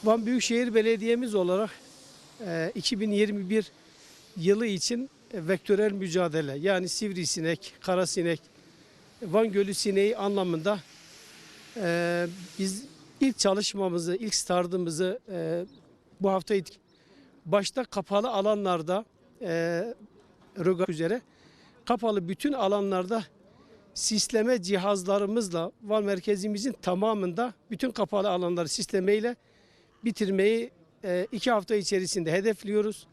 Van Büyükşehir Belediye'miz olarak 2021 yılı için vektörel mücadele, yani sivrisinek, karasinek, Van Gölü sineği anlamında biz ilk çalışmamızı, ilk startımızı bu hafta ettik. Başta kapalı alanlarda üzere kapalı bütün alanlarda sisleme cihazlarımızla Van merkezimizin tamamında bütün kapalı alanları sistemiyle bitirmeyi 2 hafta içerisinde hedefliyoruz.